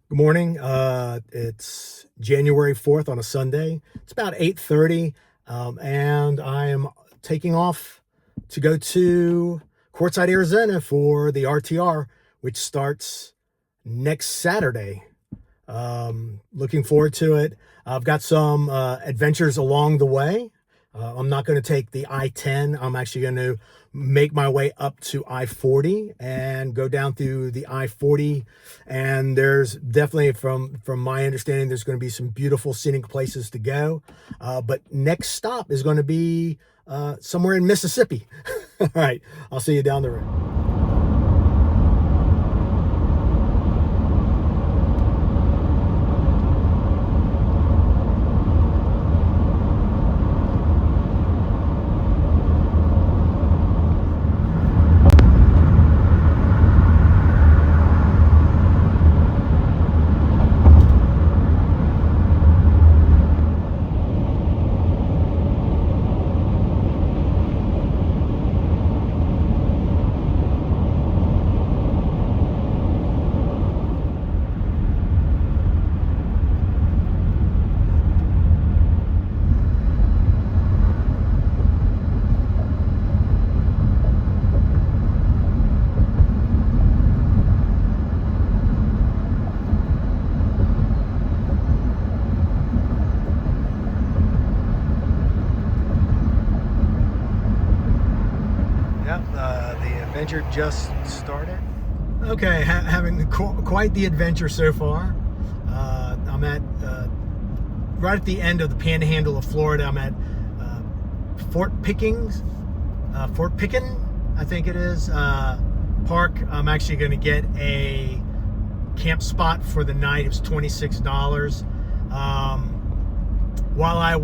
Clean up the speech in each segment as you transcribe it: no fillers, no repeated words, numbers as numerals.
Good morning. It's January 4th on a Sunday. It's about 8:30, and I am taking off to go to Quartzsite, Arizona for the RTR, which starts next Saturday. Looking forward to it. I've got some adventures along the way. I'm not going to take the I-10. I'm actually going to make my way up to I-40 and go down through the I-40. And there's definitely, from my understanding, there's going to be some beautiful scenic places to go. But next stop is going to be somewhere in Mississippi. All right, I'll see you down the road. Yep, the adventure just started. Okay, having quite the adventure so far. I'm at right at the end of the panhandle of Florida. I'm at Fort Pickens, Fort Picken, I think it is, park. I'm actually going to get a camp spot for the night. It was $26. While I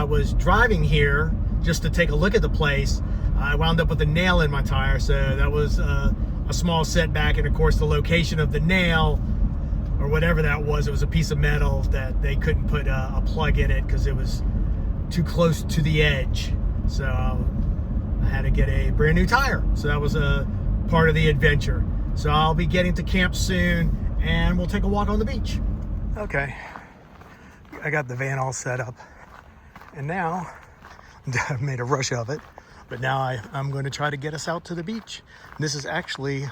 was driving here just to take a look at the place, I wound up with a nail in my tire, so that was a small setback. And of course, the location of the nail, or whatever that was, it was a piece of metal that they couldn't put a plug in it because it was too close to the edge. So I had to get a brand new tire. So that was a part of the adventure. So I'll be getting to camp soon, and we'll take a walk on the beach. Okay, I got the van all set up, and now I've made a rush of it. But now I'm going to try to get us out to the beach. This is actually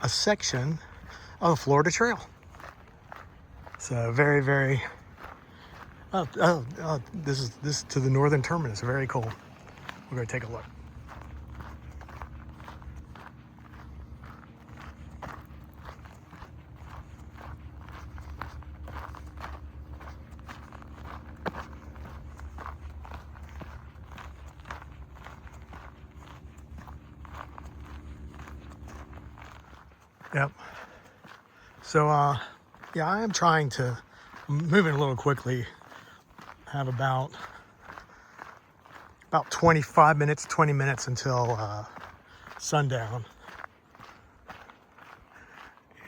a section of the Florida Trail. So very, very, this is to the northern terminus. Very cool. We're going to take a look. Yep. So, yeah, I am trying to, I'm moving a little quickly. Have about 25 minutes, 20 minutes until sundown.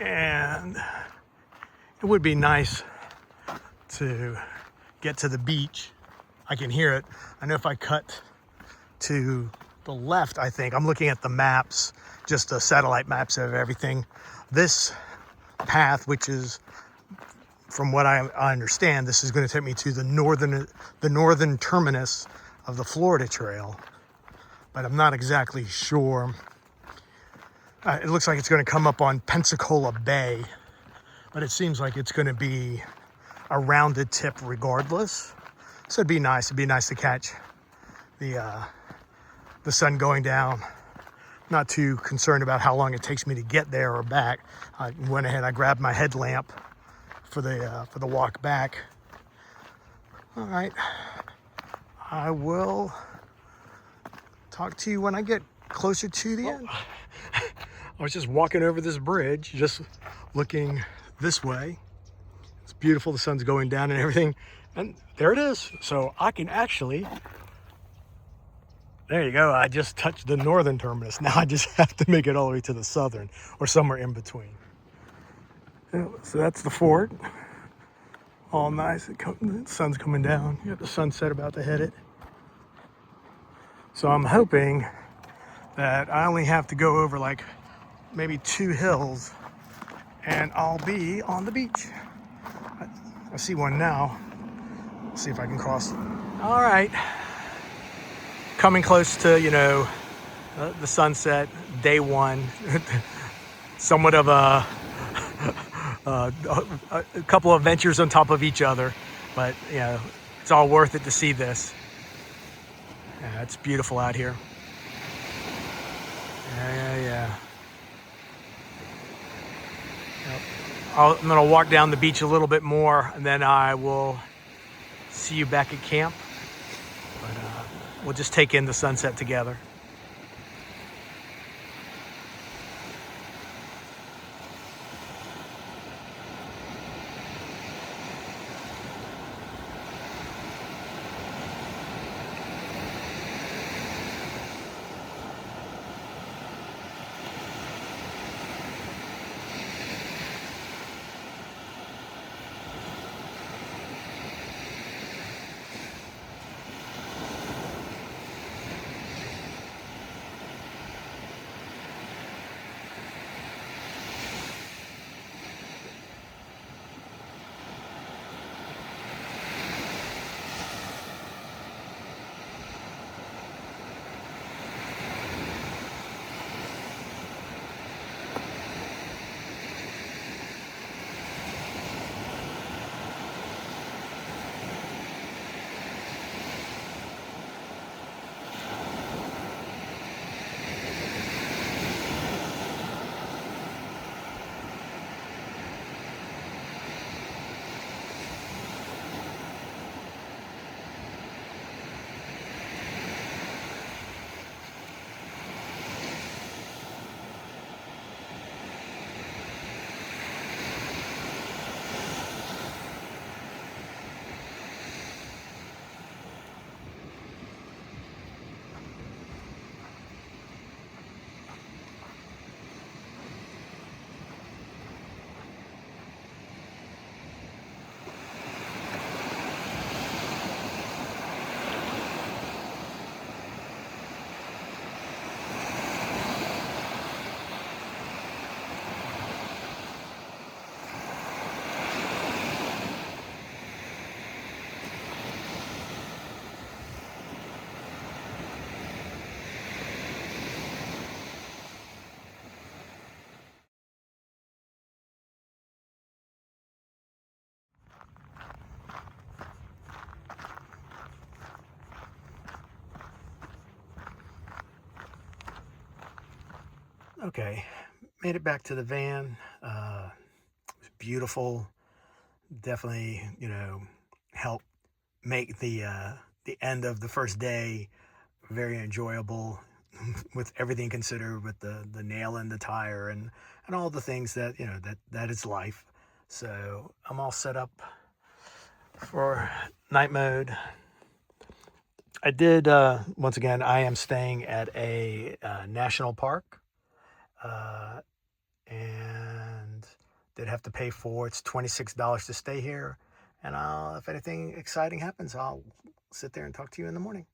And it would be nice to get to the beach. I can hear it. I know if I cut to the left, I think, I'm looking at the maps, just the satellite maps of everything. This path, which is, from what I understand, this is going to take me to the northern terminus of the Florida Trail, but I'm not exactly sure. It looks like it's going to come up on Pensacola Bay, but it seems like it's going to be a rounded tip regardless. So it'd be nice. It'd be nice to catch the sun going down. Not too concerned about how long it takes me to get there or back. I went ahead, I grabbed my headlamp for the walk back. All right, I will talk to you when I get closer to the end. I was just walking over this bridge, just looking this way. It's beautiful, the sun's going down and everything, and there it is. So I can actually, there you go, I just touched the northern terminus. Now I just have to make it all the way to the southern, or somewhere in between. So that's the fort. All nice. The sun's coming down. You got the sunset about to hit it. So I'm hoping that I only have to go over like maybe 2 hills and I'll be on the beach. I see one now. Let's see if I can cross. All right. Coming close to, the sunset, day one. Somewhat of a couple of ventures on top of each other, but it's all worth it to see this. Yeah, it's beautiful out here. Yeah. Yep. I'm gonna walk down the beach a little bit more, and then I will see you back at camp. But we'll just take in the sunset together. Okay, made it back to the van. It was beautiful. Definitely, helped make the end of the first day very enjoyable, with everything considered, with the nail in the tire and all the things that that is life. So I'm all set up for night mode. I did once again. I am staying at a national park. And did have to pay for it's $26 to stay here. And if anything exciting happens, I'll sit there and talk to you in the morning.